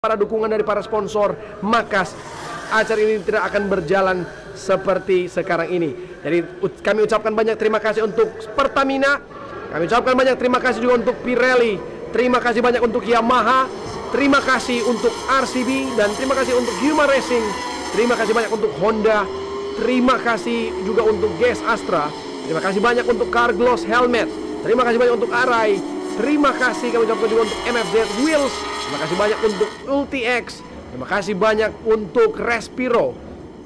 para dukungan dari para sponsor, maka acara ini tidak akan berjalan seperti sekarang ini. Jadi kami ucapkan banyak terima kasih untuk Pertamina, kami ucapkan banyak terima kasih juga untuk Pirelli, terima kasih banyak untuk Yamaha, terima kasih untuk RCB, dan terima kasih untuk Yuma Racing, terima kasih banyak untuk Honda, terima kasih juga untuk GS Astra, terima kasih banyak untuk Carglass Helmet, terima kasih banyak untuk Arai, terima kasih kami ucapkan juga untuk MFZ Wheels, terima kasih banyak untuk UltiX, terima kasih banyak untuk Respiro,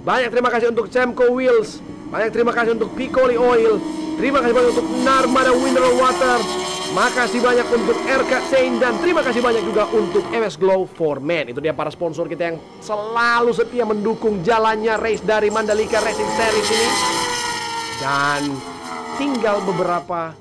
banyak terima kasih untuk Semco Wheels, banyak terima kasih untuk Piccoli Oil, terima kasih banyak untuk Narmada Mineral Water, makasih banyak untuk RK Chain, dan terima kasih banyak juga untuk MS Glow for Men. Itu dia para sponsor kita yang selalu setia mendukung jalannya race dari Mandalika Racing Series ini. Dan tinggal beberapa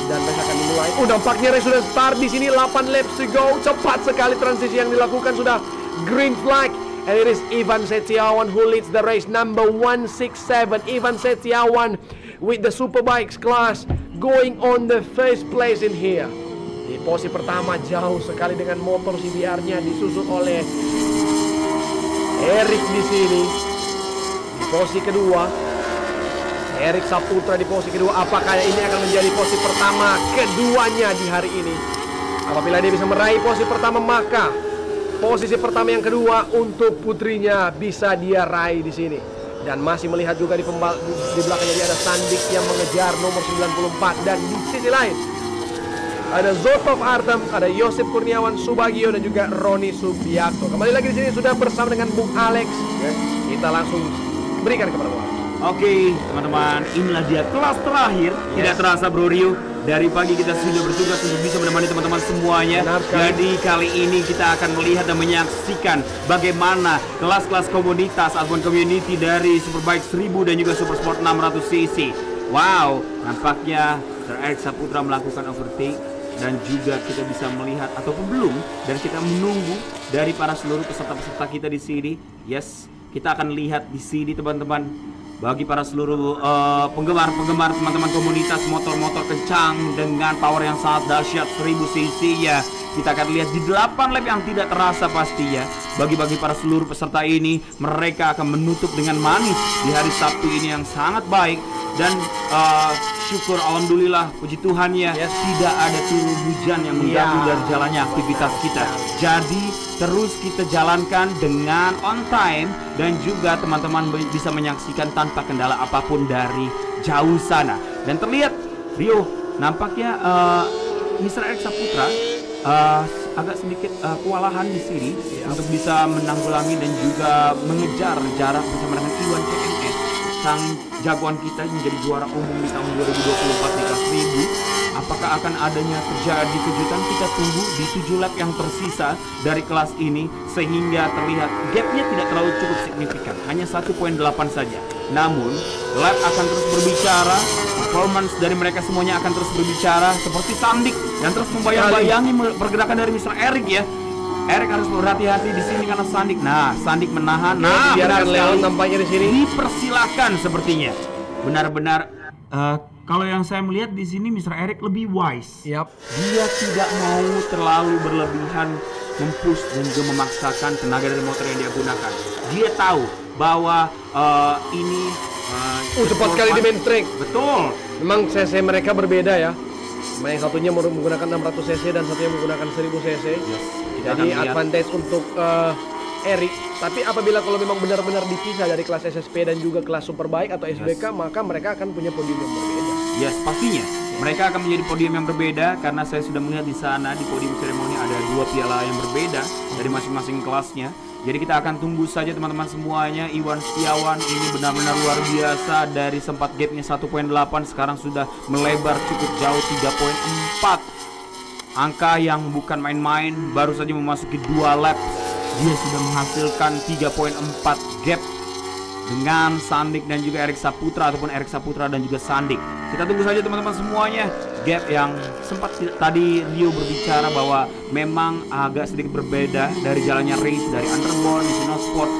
dan race akan dimulai. Nampaknya race sudah start di sini. 8 laps to go. Cepat sekali transisi yang dilakukan, sudah green flag. And it is Ivan Setiawan who leads the race, number 167. Ivan Setiawan with the Superbikes class going on the first place in here. Di posisi pertama jauh sekali dengan motor CBR-nya, disusul oleh Erik di sini. Di posisi kedua, Erik Saputra di posisi kedua. Apakah ini akan menjadi posisi pertama keduanya di hari ini? Apabila dia bisa meraih posisi pertama, maka posisi pertama yang kedua untuk putrinya bisa dia raih di sini. Dan masih melihat juga di belakangnya dia ada Sandik yang mengejar nomor 94, dan di sisi lain ada Zotov Artem, ada Yosip Kurniawan Subagio, dan juga Roni Subiakto. Kembali lagi di sini sudah bersama dengan Bung Alex. Kita langsung berikan kepada Bung Alex. Oke, teman-teman, inilah dia kelas terakhir. Tidak terasa Bro Rio, dari pagi kita sudah bertugas untuk bisa menemani teman-teman semuanya. Jadi kali ini kita akan melihat dan menyaksikan bagaimana kelas-kelas komunitas ataupun community dari Superbike 1000 dan juga Super Sport 600cc. Wow, nampaknya Sir Erik Saputra melakukan overtake, dan juga kita bisa melihat ataupun belum, dan kita menunggu dari para seluruh peserta-peserta kita di sini. Yes, kita akan lihat di sini teman-teman. Bagi para seluruh penggemar teman-teman komunitas motor-motor kencang dengan power yang sangat dahsyat 1000cc ya, kita akan lihat di 8 lap yang tidak terasa pasti ya. Bagi para seluruh peserta ini, mereka akan menutup dengan manis di hari Sabtu ini yang sangat baik. Dan syukur alhamdulillah, puji Tuhan ya, tidak ada turun hujan yang mengganggu dari jalannya aktivitas kita. Jadi terus kita jalankan dengan on time, dan juga teman-teman bisa menyaksikan tanpa kendala apapun dari jauh sana. Dan terlihat Rio, nampaknya Mr. Erik Saputra agak sedikit kewalahan di sini untuk bisa menanggulangi dan juga mengejar jarak bersama dengan Iwan CMS, sang jagoan kita yang menjadi juara umum di tahun 2024 di kelas 1000. Apakah akan adanya terjadi kejutan? Kita tunggu di 7 lap yang tersisa dari kelas ini, sehingga terlihat gapnya tidak terlalu cukup signifikan, hanya 1.8 saja. Namun lap akan terus berbicara, performance dari mereka semuanya akan terus berbicara, seperti Sandik yang terus membayang-bayangi pergerakan dari Mr. Erik ya. Erik harus berhati-hati di sini karena Sandik. Nah, Sandik menahan. Nah, biarkan Leon tampaknya di sini. Dipersilahkan sepertinya. Benar-benar kalau yang saya melihat di sini Mr. Erik lebih wise. Dia tidak mau terlalu berlebihan mempush dan juga memaksakan tenaga dari motor yang dia gunakan. Dia tahu bahwa ini cepat sekali di main track. Betul. Memang cc mereka berbeda ya. Yang satunya menggunakan 600cc dan satunya menggunakan 1000cc. Jadi advantage untuk Erik. Tapi apabila kalau memang benar-benar dipisah dari kelas SSP dan juga kelas Superbike atau SBK, maka mereka akan punya podium yang berbeda. Yes, pastinya. Mereka akan menjadi podium yang berbeda, karena saya sudah melihat di sana di podium seremoni ada 2 piala yang berbeda dari masing-masing kelasnya. Jadi kita akan tunggu saja teman-teman semuanya. Iwan Setiawan ini benar-benar luar biasa, dari sempat gapnya 1.8 sekarang sudah melebar cukup jauh 3.4. Angka yang bukan main-main, baru saja memasuki 2 lap dia sudah menghasilkan 3.4 gap dengan Sandik dan juga Erik Saputra, ataupun Erik Saputra dan juga Sandik. Kita tunggu saja teman-teman semuanya. Gap yang sempat tadi Rio berbicara bahwa memang agak sedikit berbeda dari jalannya race dari Underborn, National Sport.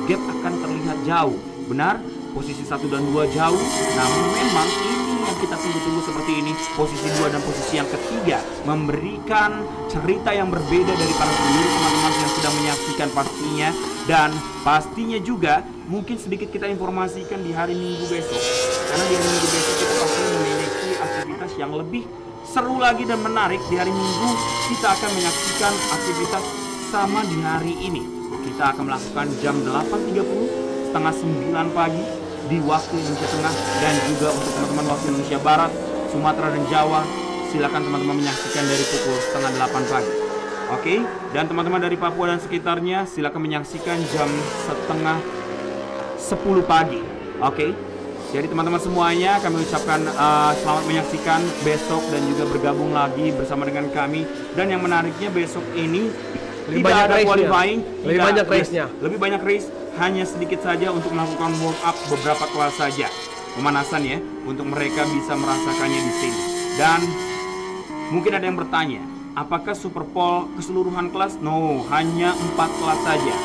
Gap akan terlihat jauh. Benar, posisi 1 dan 2 jauh. Namun memang ini yang kita tunggu-tunggu seperti ini, posisi 2 dan posisi yang ketiga memberikan cerita yang berbeda dari para seluruh teman-teman yang sedang menyaksikan pastinya. Dan pastinya juga mungkin sedikit kita informasikan di hari Minggu besok, karena di hari Minggu besok kita pasti memiliki aktivitas yang lebih seru lagi dan menarik. Di hari Minggu kita akan menyaksikan aktivitas sama di hari ini. Kita akan melakukan jam 8.30, setengah 9 pagi di waktu Indonesia Tengah, dan juga untuk teman-teman waktu Indonesia Barat, Sumatera dan Jawa, silakan teman-teman menyaksikan dari pukul setengah 8 pagi. Oke, dan teman-teman dari Papua dan sekitarnya silakan menyaksikan jam setengah 10 pagi. Oke, jadi teman-teman semuanya kami ucapkan selamat menyaksikan besok dan juga bergabung lagi bersama dengan kami. Dan yang menariknya besok ini lebih tidak banyak ada race-nya. qualifying, Lebih banyak race-nya. lebih banyak race, hanya sedikit saja untuk melakukan warm up beberapa kelas saja, pemanasan ya, untuk mereka bisa merasakannya di sini. Dan mungkin ada yang bertanya, apakah Super Pole keseluruhan kelas? No, hanya 4 kelas saja.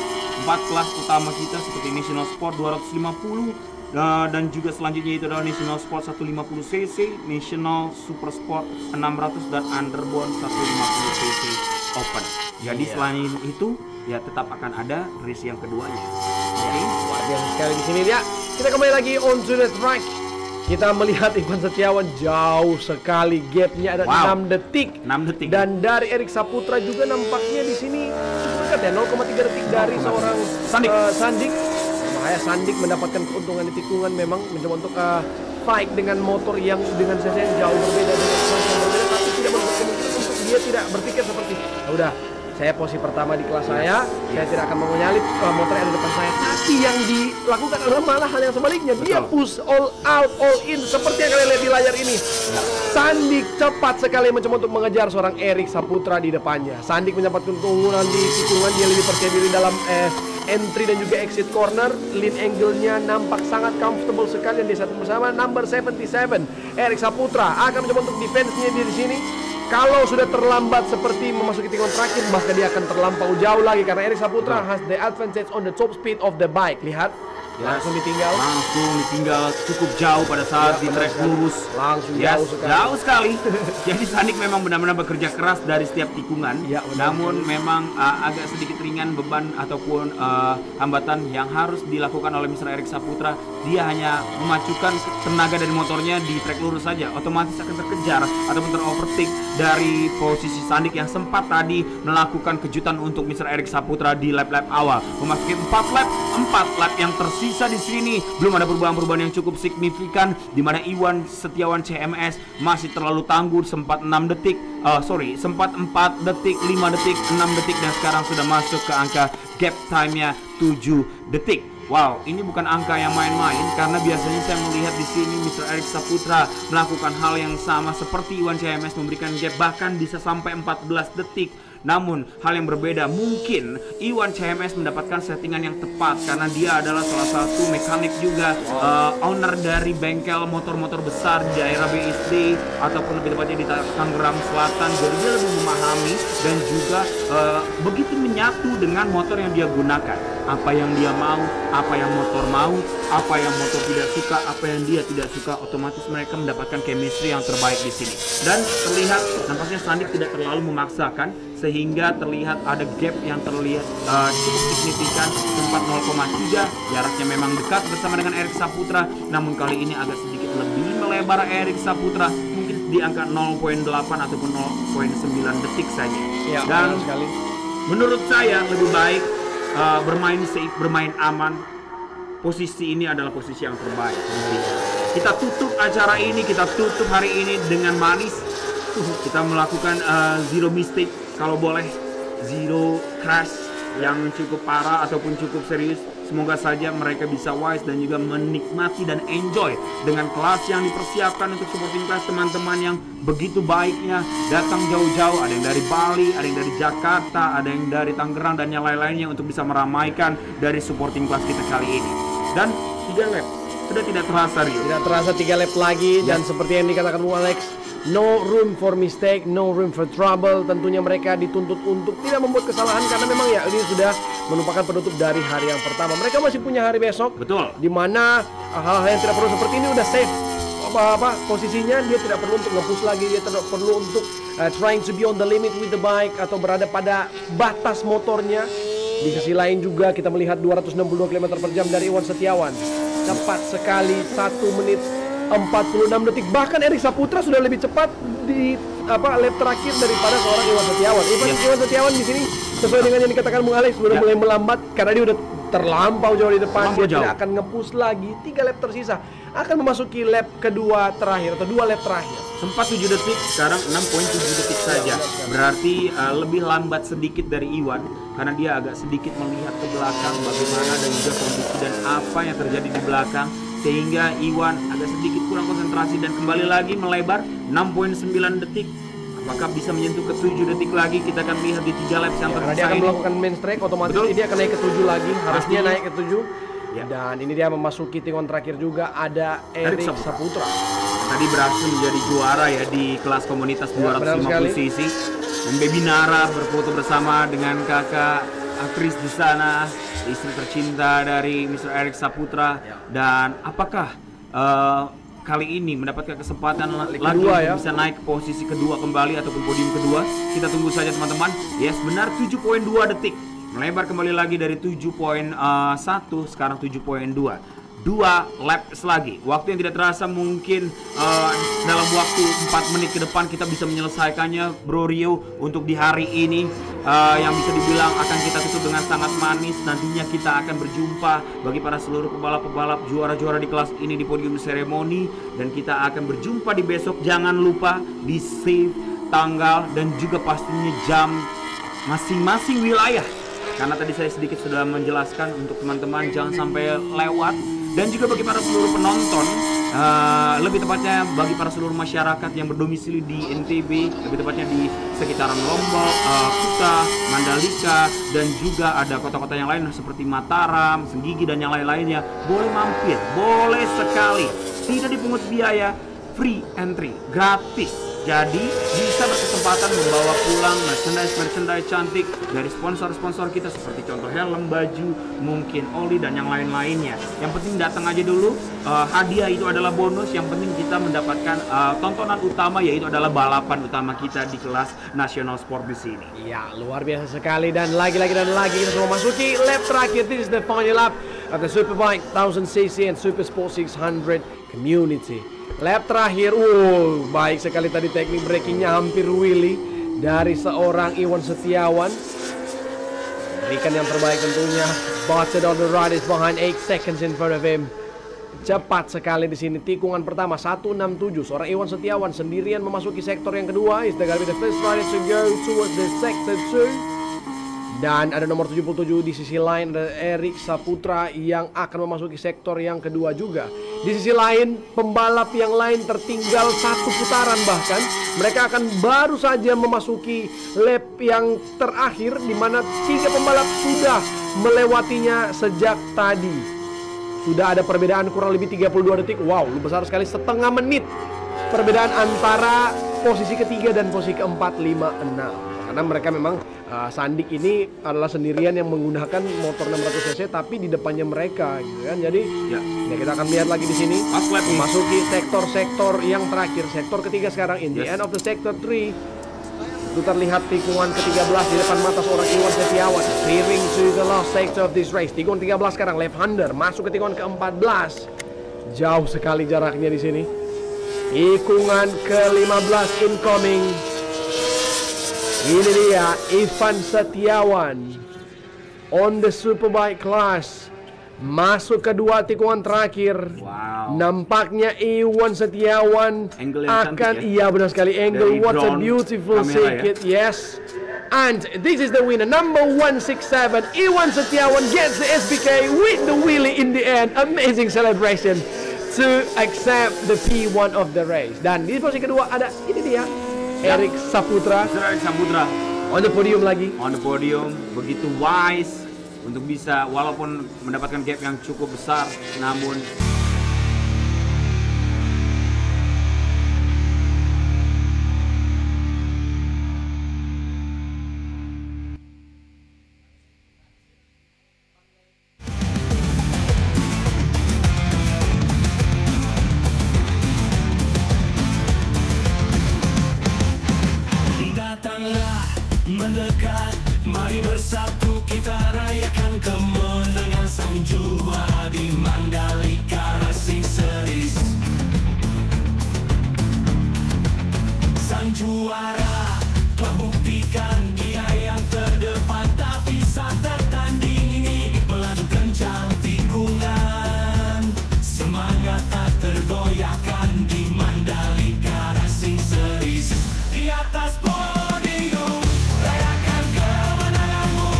4 kelas utama kita seperti National Sport 250, dan juga selanjutnya itu adalah National Sport 150cc, National Super Sport 600, dan Underbone 150cc Open. Jadi selain itu ya tetap akan ada race yang keduanya. Oke, Luar biasa sekali di sini ya. Kita kembali lagi on to the track. Kita melihat Ivan Setiawan jauh sekali, gapnya ada 6 detik. 6 detik. Dan dari Erik Saputra juga nampaknya di sini cukup dekat ya, 0,3 detik dari seorang Sandik. Bahaya Sandik mendapatkan keuntungan di tikungan, memang mencoba untuk fight dengan motor yang dengan cc yang jauh berbeda, dengan kelas yang berbeda, tapi tidak menutup kemungkinan untuk dia tidak berpikir seperti udah saya posisi pertama di kelas saya tidak akan mau menyalip motor yang ada depan saya. Tapi yang dilakukan adalah malah hal yang sebaliknya. Dia push all out, all in, seperti yang kalian lihat di layar ini. Sandik cepat sekali mencoba untuk mengejar seorang Erik Saputra di depannya. Sandik mendapatkan keunggulan di tikungan, dia lebih percaya diri dalam entry dan juga exit corner. Lean angle-nya nampak sangat comfortable sekali, dan di satu bersama number 77 Erik Saputra akan mencoba untuk defense-nya di sini. Kalau sudah terlambat seperti memasuki tikungan terakhir, bahkan dia akan terlampau jauh lagi karena Erik Saputra has the advantage on the top speed of the bike. Lihat, langsung ditinggal cukup jauh pada saat di track lurus. Langsung jauh sekali. Jadi Sandik memang benar-benar bekerja keras dari setiap tikungan. Namun memang agak sedikit ringan beban ataupun hambatan yang harus dilakukan oleh Mr. Erik Saputra. Dia hanya memacukan tenaga dari motornya di track lurus saja, otomatis akan terkejar ataupun terovertake dari posisi Sandik yang sempat tadi melakukan kejutan untuk Mr. Erik Saputra di lap-lap awal. Memasuki 4 lap yang tersisa di sini belum ada perubahan-perubahan yang cukup signifikan, di mana Iwan Setiawan CMS masih terlalu tangguh, sempat 4 detik, 5 detik, 6 detik, dan sekarang sudah masuk ke angka gap time-nya 7 detik. Wow, ini bukan angka yang main-main, karena biasanya saya melihat di sini Mr. Erik Saputra melakukan hal yang sama seperti Iwan CMS, memberikan gap bahkan bisa sampai 14 detik. Namun hal yang berbeda, mungkin Iwan CMS mendapatkan settingan yang tepat karena dia adalah salah satu mekanik juga, owner dari bengkel motor-motor besar di daerah BSD ataupun lebih tepatnya di Tangerang Selatan. Jadi dia lebih memahami dan juga begitu menyatu dengan motor yang dia gunakan. Apa yang dia mau, apa yang motor mau, apa yang motor tidak suka, apa yang dia tidak suka, otomatis mereka mendapatkan chemistry yang terbaik di sini. Dan terlihat nampaknya Sandik tidak terlalu memaksakan, sehingga terlihat ada gap yang terlihat cukup signifikan, sempat 0,3. Jaraknya memang dekat bersama dengan Erik Saputra, namun kali ini agak sedikit lebih melebar Erik Saputra, mungkin di angka 0,8 ataupun 0,9 detik saja. Dan menurut saya lebih baik bermain safe, bermain aman. Posisi ini adalah posisi yang terbaik. Kita tutup acara ini, kita tutup hari ini dengan manis. Kita melakukan zero mistake, kalau boleh zero crash yang cukup parah ataupun cukup serius. Semoga saja mereka bisa wise dan juga menikmati dan enjoy dengan kelas yang dipersiapkan untuk supporting class teman-teman yang begitu baiknya datang jauh-jauh. Ada yang dari Bali, ada yang dari Jakarta, ada yang dari Tangerang, dan yang lain-lainnya untuk bisa meramaikan dari supporting class kita kali ini. Dan 3 lap sudah tidak terasa, Rio. Tidak terasa 3 lap lagi, dan seperti yang dikatakan Alex, no room for mistake, no room for trouble. Tentunya mereka dituntut untuk tidak membuat kesalahan karena memang ya ini sudah merupakan penutup dari hari yang pertama. Mereka masih punya hari besok. Betul. Di mana hal-hal yang tidak perlu seperti ini udah safe. posisinya, dia tidak perlu untuk nge-push lagi, dia tidak perlu untuk trying to be on the limit with the bike atau berada pada batas motornya. Di sisi lain juga kita melihat 262 km per jam dari Iwan Setiawan. Cepat sekali, 1 menit 46 detik. Bahkan Erik Saputra sudah lebih cepat di lap terakhir daripada seorang Iwan Setiawan. Iwan Setiawan di sini sesuai dengan yang dikatakan Bung Alex sudah mulai melambat karena dia udah terlampau jauh di depan. Dia tidak akan nge-push lagi. 3 lap tersisa akan memasuki lap kedua terakhir atau 2 lap terakhir. Sempat 7 detik, sekarang 6,7 detik saja. Berarti lebih lambat sedikit dari Iwan karena dia agak sedikit melihat ke belakang bagaimana dan juga kondisi dan apa yang terjadi di belakang, sehingga Iwan agak sedikit kurang konsentrasi dan kembali lagi melebar 6,9 detik. Apakah bisa menyentuh ke 7 detik lagi? Kita akan lihat di 3 laps yang tersisa. Dia akan melakukan main strike, otomatis dia akan naik ke 7 lagi. Harusnya naik ke 7. Ya. Dan ini dia memasuki tikungan terakhir juga, ada Erik Saputra. Tadi berhasil menjadi juara ya di kelas komunitas 250 cc. Dan Baby Nara berfoto bersama dengan kakak aktris di sana, istri tercinta dari Mr. Erik Saputra. Dan apakah kali ini mendapatkan kesempatan lagi untuk bisa naik ke posisi kedua kembali ataupun podium kedua? Kita tunggu saja teman-teman. Yes, benar, 7,2 detik. Melebar kembali lagi dari 7,1 sekarang 7,2. 2 laps lagi. Waktu yang tidak terasa mungkin dalam waktu 4 menit ke depan kita bisa menyelesaikannya, Bro Rio, untuk di hari ini yang bisa dibilang akan kita tutup dengan sangat manis. Nantinya kita akan berjumpa bagi para seluruh pebalap-pebalap juara-juara di kelas ini di podium seremoni, dan kita akan berjumpa di besok. Jangan lupa di save tanggal dan juga pastinya jam masing-masing wilayah. Karena tadi saya sedikit sudah menjelaskan untuk teman-teman jangan sampai lewat. Dan juga bagi para seluruh penonton, lebih tepatnya bagi para seluruh masyarakat yang berdomisili di NTB, lebih tepatnya di sekitaran Lombok, Kuta, Mandalika, dan juga ada kota-kota yang lain seperti Mataram, Senggigi, dan yang lain-lainnya, boleh mampir, boleh sekali, tidak dipungut biaya, free entry, gratis. Jadi bisa berkesempatan membawa pulang merchandise cantik dari sponsor-sponsor kita seperti contoh helm, baju, mungkin oli, dan yang lain-lainnya. Yang penting datang aja dulu, hadiah itu adalah bonus. Yang penting kita mendapatkan tontonan utama, yaitu adalah balapan utama kita di kelas nasional sport di sini. Ya, luar biasa sekali, dan lagi kita semua masuki lap terakhir. This is the final lap of the Superbike 1000cc and Super Sport 600 Community. Lap terakhir, baik sekali tadi teknik brakingnya, hampir wheelie dari seorang Iwan Setiawan. Berikan yang terbaik tentunya. Butted on the right is behind 8 seconds in front of him. Cepat sekali di sini. Tikungan pertama 167. Seorang Iwan Setiawan sendirian memasuki sektor yang kedua. Is the first rider to go towards the sector 2. Dan ada nomor 77 di sisi lain, ada Erik Saputra yang akan memasuki sektor yang kedua juga. Di sisi lain, pembalap yang lain tertinggal 1 putaran bahkan. Mereka akan baru saja memasuki lap yang terakhir, di mana 3 pembalap sudah melewatinya sejak tadi. Sudah ada perbedaan kurang lebih 32 detik. Wow, besar sekali, setengah menit perbedaan antara posisi ketiga dan posisi keempat, 5, 6. Karena mereka memang Sandik ini adalah sendirian yang menggunakan motor 600cc, tapi di depannya mereka gitu kan. Jadi ya kita akan lihat lagi di sini memasuki sektor-sektor yang terakhir, sektor ketiga sekarang. In the end of the sector 3 itu terlihat tikungan ke-13 di depan mata seorang Iwan Setiawan. Clearing to the last sector of this race. Tikungan 13 sekarang, left-hander masuk ke tikungan ke-14. Jauh sekali jaraknya di sini. Tikungan ke-15 incoming. Ini dia Iwan Setiawan on the Superbike class. Masuk kedua tikungan terakhir. Wow. Nampaknya Iwan Setiawan akan, iya benar sekali, angle. What a beautiful circuit. Yes. And this is the winner, number 167. Iwan Setiawan gets the SBK with the wheelie in the end. Amazing celebration to accept the P1 of the race. Dan di posisi kedua ada ini dia, Erik Saputra. Erik Saputra on the podium lagi. On the podium, begitu wise untuk bisa walaupun mendapatkan gap yang cukup besar, namun bersatu kita rayakan kemenangan sang juara di Mandalika Racing Series. Sang juara telah buktikan dia yang terdepan, tapi saat tertanding ini melaju kencang tikungan. Semangat tak tergoyahkan di Mandalika Racing Series. Di atas podium rayakan kemenanganmu,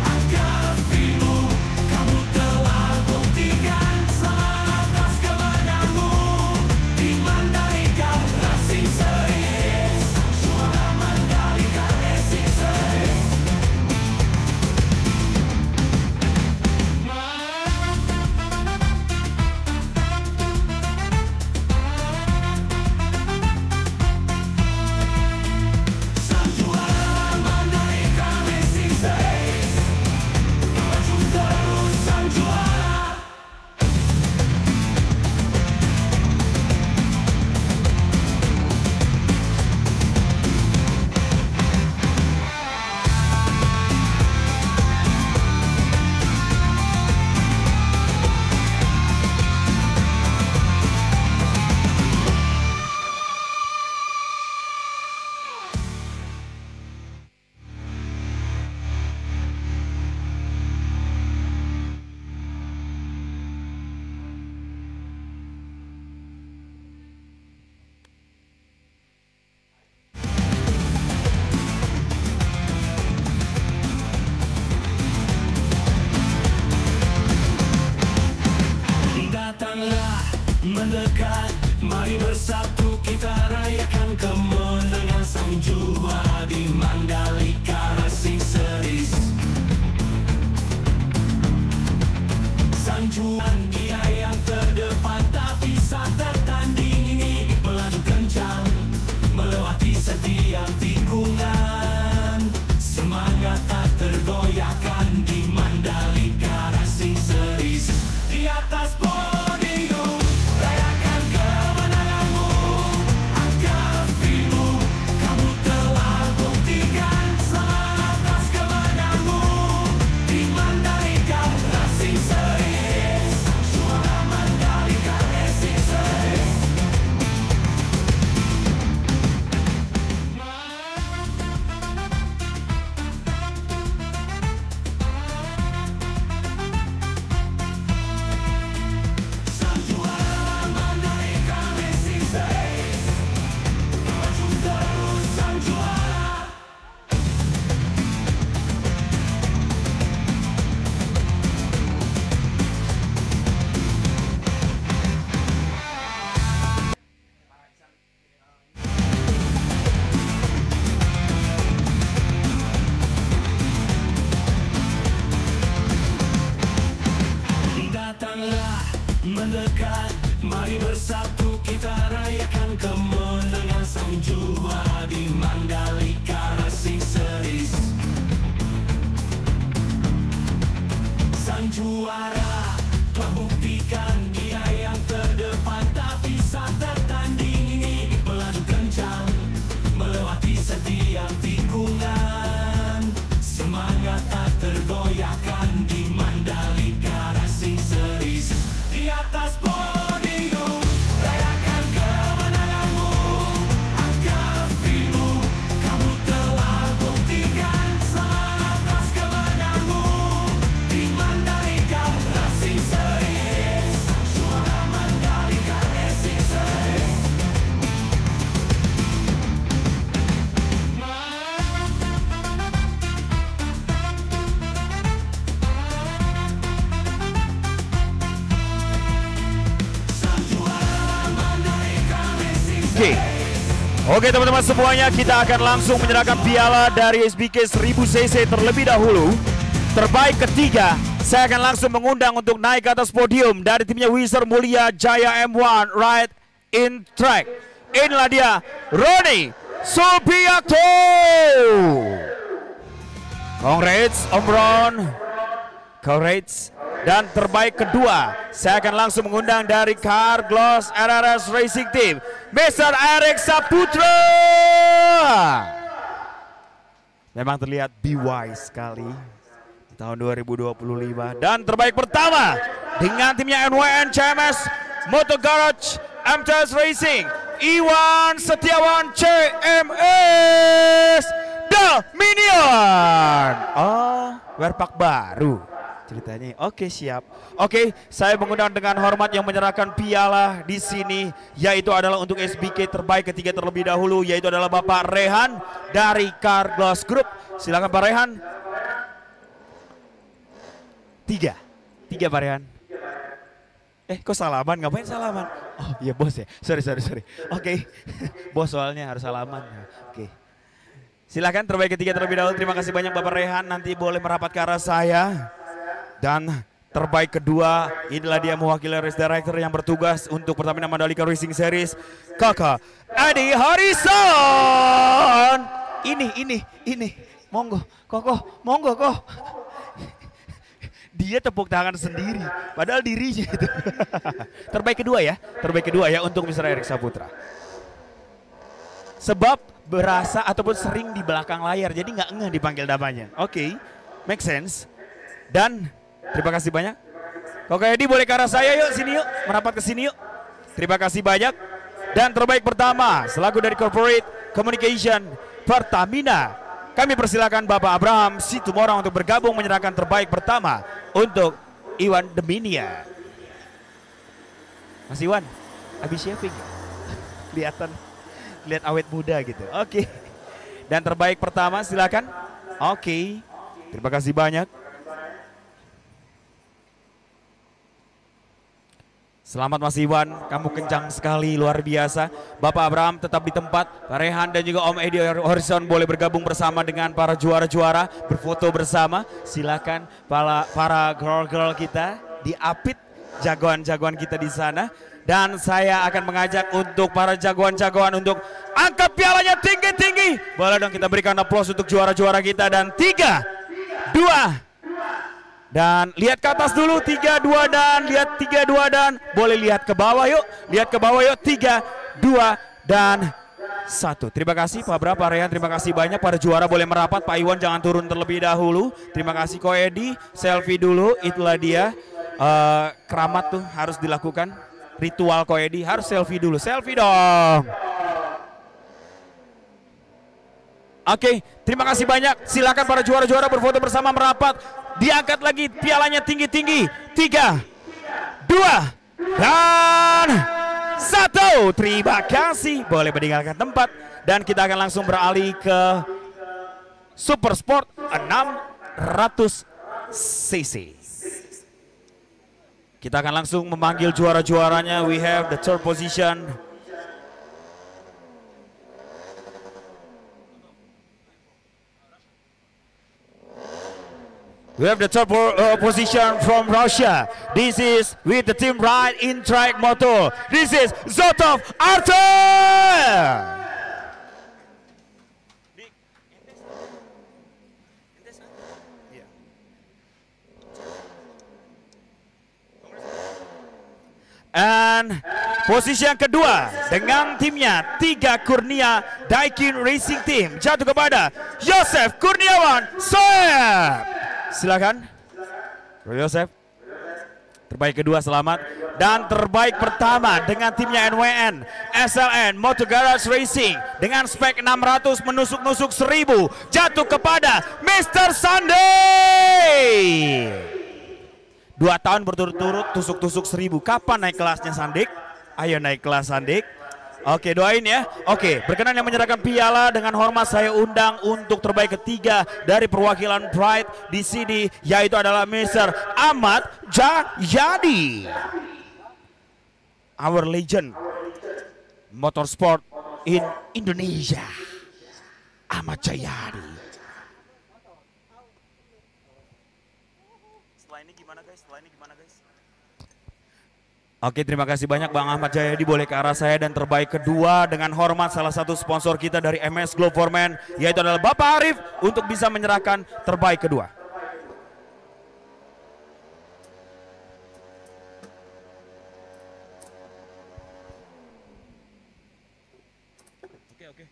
angkat pilu, kamu telah buktikan. Selamat atas kemenanganmu di Mandalika Racing Series. Juara Mandalika Racing Series. Sang juara Mandalika Racing Series. Maju terus sang juara. Datanglah mendekat, mari bersatu kita rayakan kemenangan sang juara di Mandalika Racing Series. Sang juara dia yang terdepan, tapi saat tertanding ini melaju kencang, melewati setiap tikungan. Semangat tak tergoyahkan di Mandalika Racing Series. Di atas podium rayakan kemenanganmu, angkat pilu, kamu telah buktikan. Selamat atas kemenanganmu di Mandalika Racing Series. Juara Mandalika Racing Series. Sang juara Mandalika Racing Series. Maju terus sang juara. Datanglah mendekat, mari bersatu kita rayakan kemenangan sang juara di Mandalika Racing Series. Sang juara telah buktikan dia yang terdepan, tapi saat tertanding ini melaju kencang, melewati setiap tikungan. Semangat tak tergoyahkan di Mandalika Racing Series. Di atas podium rayakan kemenanganmu, angkat pilu, kamu telah buktikan. Selamat atas kemenanganmu di Mandalika Racing Series. Juara Mandalika Racing Series. Sang juara Mandalika Racing Series. Oke teman-teman semuanya, kita akan langsung menyerahkan piala dari SBK 1000 cc terlebih dahulu. Terbaik ketiga, saya akan langsung mengundang untuk naik ke atas podium dari timnya Wizard Mulia Jaya M1 Ride in Track. Inilah dia, Roni Subiakto. Congrats Om Ron. Congrats. Dan terbaik kedua, saya akan langsung mengundang dari Car Gloss RRS Racing Team, Mr. Eric Saputra. Memang terlihat wise sekali di tahun 2025. Dan terbaik pertama dengan timnya NWN CMS Moto Garage MTS Racing, Iwan Setiawan CMS Dominion. Oh, werpak baru ceritanya. Oke, siap. Oke, saya mengundang dengan hormat yang menyerahkan piala di sini, yaitu adalah untuk SBK terbaik ketiga terlebih dahulu, yaitu adalah Bapak Rehan dari Carglass Group. Silakan Pak Rehan. Tiga Pak Rehan. Kok salaman? Ngapain salaman? Oh iya bos ya, sorry. Oke. Bos soalnya harus salaman. Oke. Silakan terbaik ketiga terlebih dahulu. Terima kasih banyak Bapak Rehan. Nanti boleh merapat ke arah saya. Dan terbaik kedua, inilah dia mewakili race director yang bertugas untuk Pertamina Mandalika Racing Series, Kakak Edi Harrison. Ini. Monggo, monggo. Dia tepuk tangan sendiri, padahal dirinya itu. Terbaik kedua ya untuk Mr. Erik Saputra. Sebab berasa ataupun sering di belakang layar, jadi nggak ngeh dipanggil namanya. Oke, make sense. Dan terima kasih banyak. Kakak Edi boleh ke arah saya yuk, sini yuk, merapat ke sini yuk. Terima kasih banyak. Dan terbaik pertama selaku dari Corporate Communication Pertamina, kami persilakan Bapak Abraham Situmorang untuk bergabung menyerahkan terbaik pertama untuk Iwan Dominion. Mas Iwan, habis shaving ya? Lihat awet muda gitu. Oke. Dan terbaik pertama silakan. Oke. Terima kasih banyak. Selamat Mas Iwan, kamu kencang sekali, luar biasa. Bapak Abraham tetap di tempat, Pak Rehan dan juga Om Edi Harrison boleh bergabung bersama dengan para juara-juara, berfoto bersama. Silakan para girl-girl kita diapit, jagoan-jagoan kita di sana. Dan saya akan mengajak untuk para jagoan-jagoan untuk angkat pialanya tinggi-tinggi. Boleh dong kita berikan aplaus untuk juara-juara kita. Dan 3, 2, dan lihat ke atas dulu, 3, 2 dan lihat 3, 2 dan boleh lihat ke bawah yuk. Lihat ke bawah yuk, 3, 2 dan 1. Terima kasih Pak Bra, Pak Rehan, terima kasih banyak. Para juara boleh merapat, Pak Iwan jangan turun terlebih dahulu. Terima kasih Ko Edi, selfie dulu, itulah dia. Keramat tuh harus dilakukan. Ritual Ko Edi harus selfie dulu, selfie dong. Oke, terima kasih banyak. Silakan para juara-juara berfoto bersama merapat. Diangkat lagi pialanya tinggi-tinggi. 3, 2 dan 1. Terima kasih. Boleh meninggalkan tempat. Dan kita akan langsung beralih ke Super Sport 600 cc. Kita akan langsung memanggil juara-juaranya. We have the third position. We have the top position from Russia. This is with the team Ride in Track Moto. This is Zotov Artur. And posisi yang kedua dengan timnya 3 Kurnia Daikin Racing Team jatuh kepada Yosef Kurniawan Soeb. Silakan, Bro Yosef. Terbaik kedua selamat. Dan terbaik pertama dengan timnya NWN SLN Moto Garage Racing dengan spek 600 menusuk-nusuk 1000 jatuh kepada Mr. Sunday. 2 tahun berturut-turut tusuk-tusuk 1000. Kapan naik kelasnya Sandik? Ayo naik kelas Sandik. Oke, doain ya. Oke, berkenan yang menyerahkan piala dengan hormat saya undang untuk terbaik ketiga dari perwakilan Pride di sini, yaitu adalah Mr. Ahmad Jayadi. Our legend motorsport in Indonesia. Ahmad Jayadi. Setelah ini gimana guys? Oke, terima kasih banyak Bang Ahmad Jayadi, boleh ke arah saya. Dan terbaik kedua dengan hormat salah satu sponsor kita dari MS Globe for Men, yaitu adalah Bapak Arif untuk bisa menyerahkan terbaik kedua. Oke.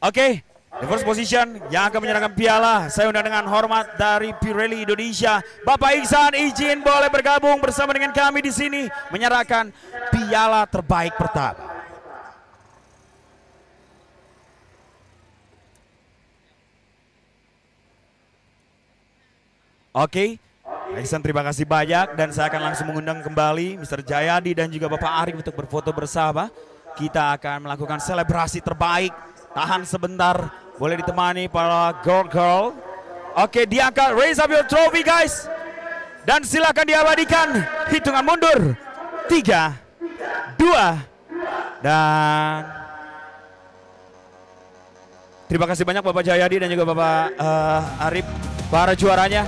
Oke, the first position yang akan menyerahkan piala, saya undang dengan hormat dari Pirelli Indonesia, Bapak Iksan, izin boleh bergabung bersama dengan kami di sini menyerahkan piala terbaik pertama. Oke, Iksan terima kasih banyak dan saya akan langsung mengundang kembali Mr. Jayadi dan juga Bapak Arif untuk berfoto bersama. Kita akan melakukan selebrasi terbaik. Tahan sebentar, boleh ditemani para girl. Oke, diangkat, raise up your trophy guys. Dan silakan diabadikan. Hitungan mundur. 3, 2, dan terima kasih banyak Bapak Jayadi dan juga Bapak Arif, para juaranya.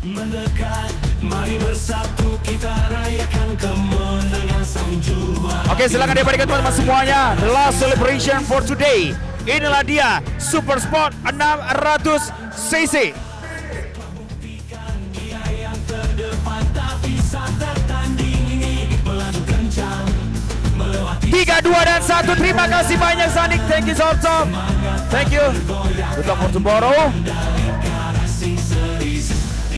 Mendekat, mari bersatu kita rayakan kemenangan sang juara. Oke, silakan diabadikan teman-teman semuanya. The last celebration for today. Inilah dia Super Sport 600 cc. Buktikan dia yang terdepan, tak bisa tertanding ini melaju kencang melewati 3, 2, dan 1. Terima kasih banyak Zanik. Thank you so much. Thank you. Good luck for tomorrow.